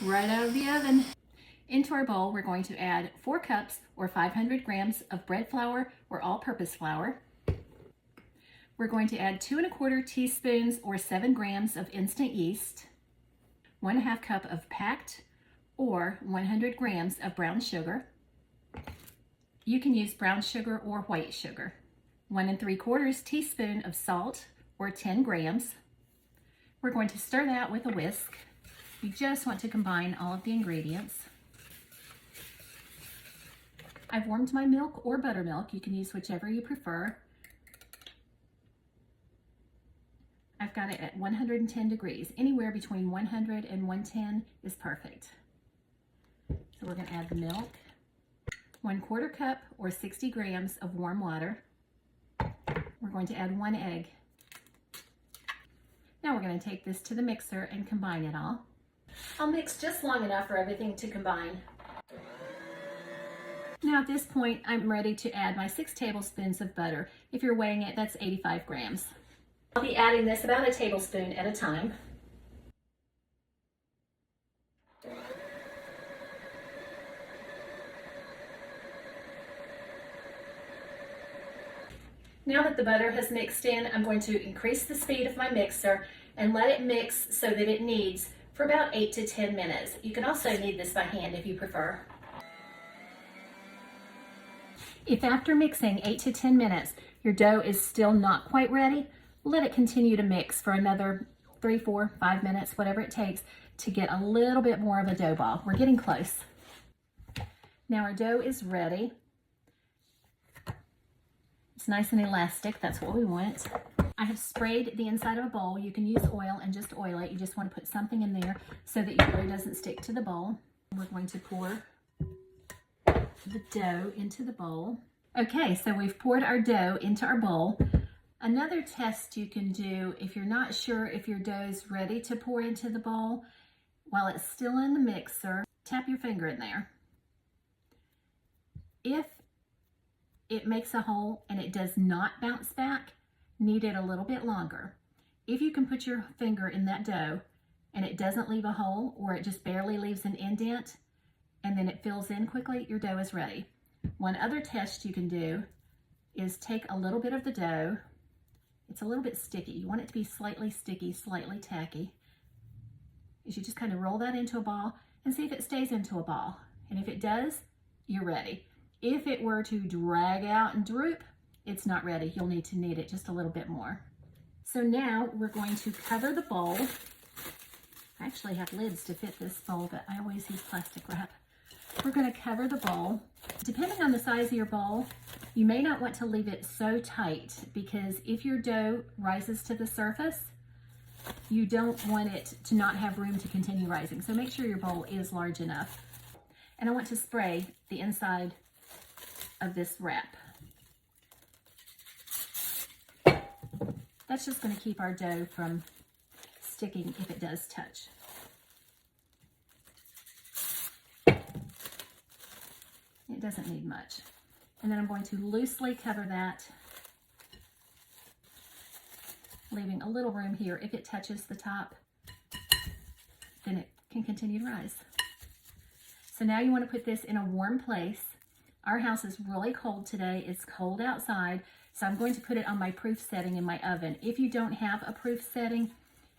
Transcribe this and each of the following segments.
right out of the oven. Into our bowl, we're going to add 4 cups or 500 grams of bread flour or all-purpose flour. We're going to add 2 1/4 teaspoons or 7 grams of instant yeast, 1/2 cup of packed or 100 grams of brown sugar. You can use brown sugar or white sugar. 1 3/4 teaspoon of salt or 10 grams. We're going to stir that with a whisk. You just want to combine all of the ingredients. I've warmed my milk or buttermilk. You can use whichever you prefer. I've got it at 110 degrees. Anywhere between 100 and 110 is perfect. So we're going to add the milk, 1/4 cup or 60 grams of warm water. We're going to add 1 egg. Now we're going to take this to the mixer and combine it all. I'll mix just long enough for everything to combine. Now at this point, I'm ready to add my 6 tablespoons of butter. If you're weighing it, that's 85 grams. I'll be adding this about a tablespoon at a time. Now that the butter has mixed in, I'm going to increase the speed of my mixer and let it mix so that it kneads for about 8 to 10 minutes. You can also knead this by hand if you prefer. If after mixing 8 to 10 minutes, your dough is still not quite ready, let it continue to mix for another 3, 4, 5 minutes, whatever it takes to get a little bit more of a dough ball. We're getting close. Now our dough is ready. It's nice and elastic, that's what we want. I have sprayed the inside of a bowl. You can use oil and just oil it. You just want to put something in there so that your dough doesn't stick to the bowl. We're going to pour the dough into the bowl. Okay, so we've poured our dough into our bowl. Another test you can do if you're not sure if your dough is ready to pour into the bowl, while it's still in the mixer, tap your finger in there. If it makes a hole and it does not bounce back, knead it a little bit longer. If you can put your finger in that dough and it doesn't leave a hole or it just barely leaves an indent and then it fills in quickly, your dough is ready. One other test you can do is take a little bit of the dough. It's a little bit sticky. You want it to be slightly sticky, slightly tacky. You should just kind of roll that into a ball and see if it stays into a ball. And if it does, you're ready. If it were to drag out and droop, it's not ready. You'll need to knead it just a little bit more. So now we're going to cover the bowl. I actually have lids to fit this bowl, but I always use plastic wrap. We're going to cover the bowl. Depending on the size of your bowl, you may not want to leave it so tight because if your dough rises to the surface, you don't want it to not have room to continue rising. So make sure your bowl is large enough. And I want to spray the inside of this wrap. That's just going to keep our dough from sticking if it does touch. It doesn't need much. And then I'm going to loosely cover that, leaving a little room here. If it touches the top, then it can continue to rise. So now you want to put this in a warm place. Our house is really cold today. It's cold outside, so I'm going to put it on my proof setting in my oven. If you don't have a proof setting,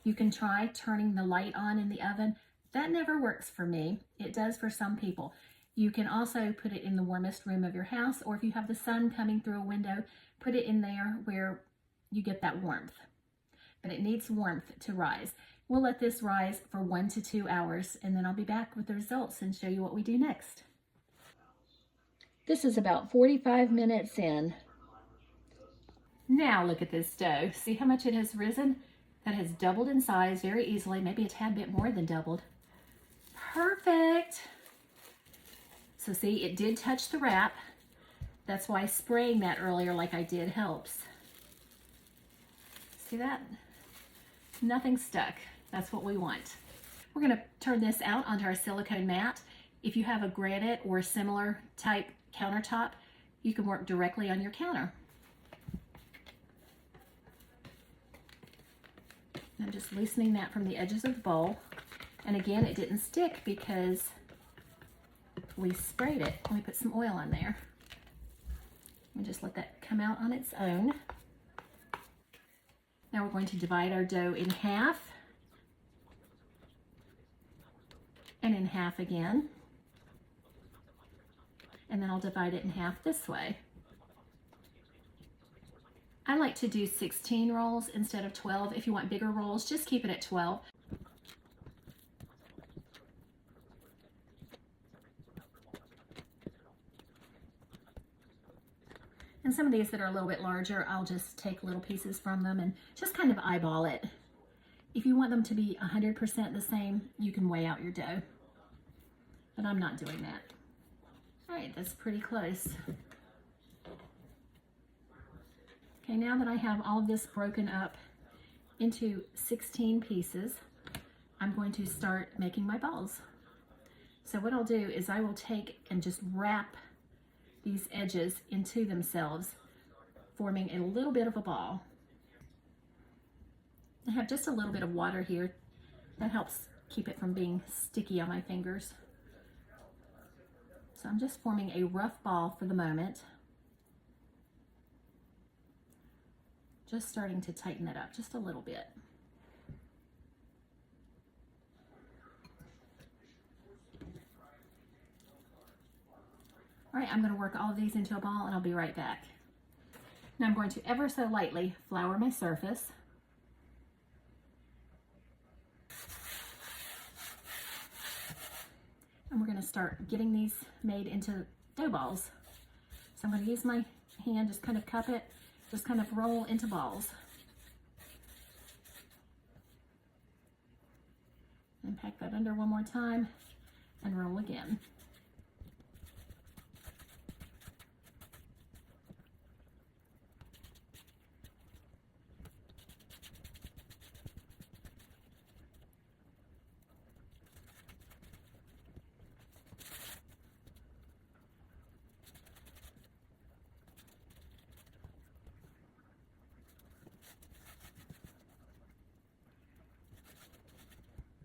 you can try turning the light on in the oven. That never works for me. It does for some people. You can also put it in the warmest room of your house, or if you have the sun coming through a window, put it in there where you get that warmth. But it needs warmth to rise. We'll let this rise for 1 to 2 hours, and then I'll be back with the results and show you what we do next. This is about 45 minutes in. Now look at this dough. See how much it has risen? That has doubled in size very easily, maybe a tad bit more than doubled. Perfect. So see, it did touch the wrap. That's why spraying that earlier like I did helps. See that? Nothing stuck. That's what we want. We're going to turn this out onto our silicone mat. If you have a granite or similar type countertop, you can work directly on your counter. I'm just loosening that from the edges of the bowl. And again, it didn't stick because we sprayed it. We put some oil on there. And just let that come out on its own. Now we're going to divide our dough in half and in half again. And then I'll divide it in half this way. I like to do 16 rolls instead of 12. If you want bigger rolls, just keep it at 12. And some of these that are a little bit larger, I'll just take little pieces from them and just kind of eyeball it. If you want them to be 100% the same, you can weigh out your dough. But I'm not doing that. All right, that's pretty close. Okay, now that I have all of this broken up into 16 pieces, I'm going to start making my balls. So what I'll do is I will take and just wrap these edges into themselves, forming a little bit of a ball. I have just a little bit of water here. That helps keep it from being sticky on my fingers. So I'm just forming a rough ball for the moment. Just starting to tighten it up just a little bit. All right, I'm going to work all of these into a ball and I'll be right back. Now I'm going to ever so lightly flour my surface. And we're going to start getting these made into dough balls. So I'm going to use my hand, just kind of cup it, just kind of roll into balls. And pack that under one more time and roll again.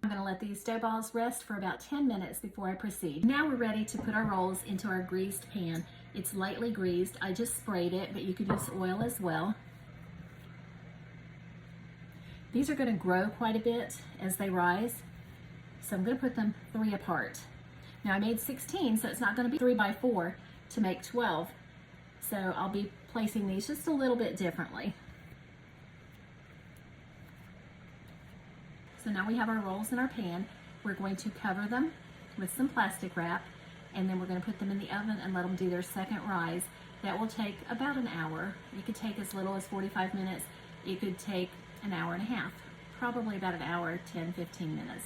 I'm going to let these dough balls rest for about 10 minutes before I proceed. Now we're ready to put our rolls into our greased pan. It's lightly greased. I just sprayed it, but you could use oil as well. These are going to grow quite a bit as they rise, so I'm going to put them 3 apart. Now I made 16, so it's not going to be 3 by 4 to make 12. So I'll be placing these just a little bit differently. So now we have our rolls in our pan. We're going to cover them with some plastic wrap, and then we're going to put them in the oven and let them do their second rise. That will take about an hour. It could take as little as 45 minutes. It could take an hour and a half, probably about an hour, 10, 15 minutes.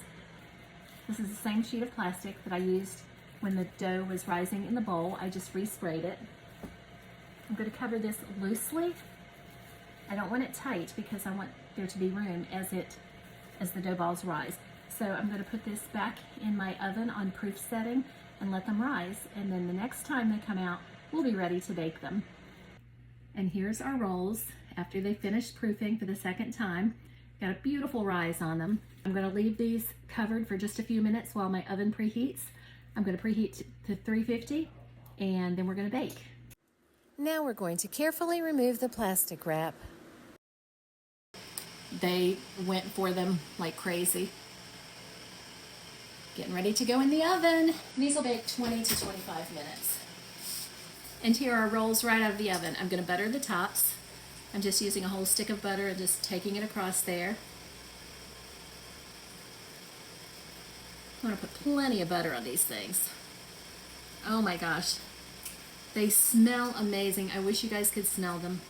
This is the same sheet of plastic that I used when the dough was rising in the bowl. I just resprayed it. I'm going to cover this loosely. I don't want it tight because I want there to be room as the dough balls rise. So I'm going to put this back in my oven on proof setting and let them rise. And then the next time they come out, we'll be ready to bake them. And here's our rolls after they finished proofing for the second time. Got a beautiful rise on them. I'm going to leave these covered for just a few minutes while my oven preheats. I'm going to preheat to 350 and then we're going to bake. Now we're going to carefully remove the plastic wrap. They went for them like crazy. Getting ready to go in the oven. These will bake 20 to 25 minutes. And here are rolls right out of the oven. I'm going to butter the tops. I'm just using a whole stick of butter and just taking it across there. I'm going to put plenty of butter on these things. Oh my gosh. They smell amazing. I wish you guys could smell them.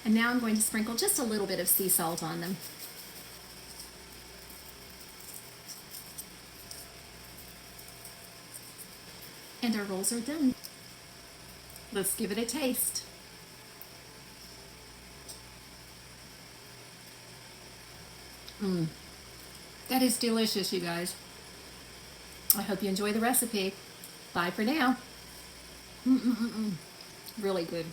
And now I'm going to sprinkle just a little bit of sea salt on them. And our rolls are done. Let's give it a taste. That is delicious, you guys. I hope you enjoy the recipe. Bye for now. Really good.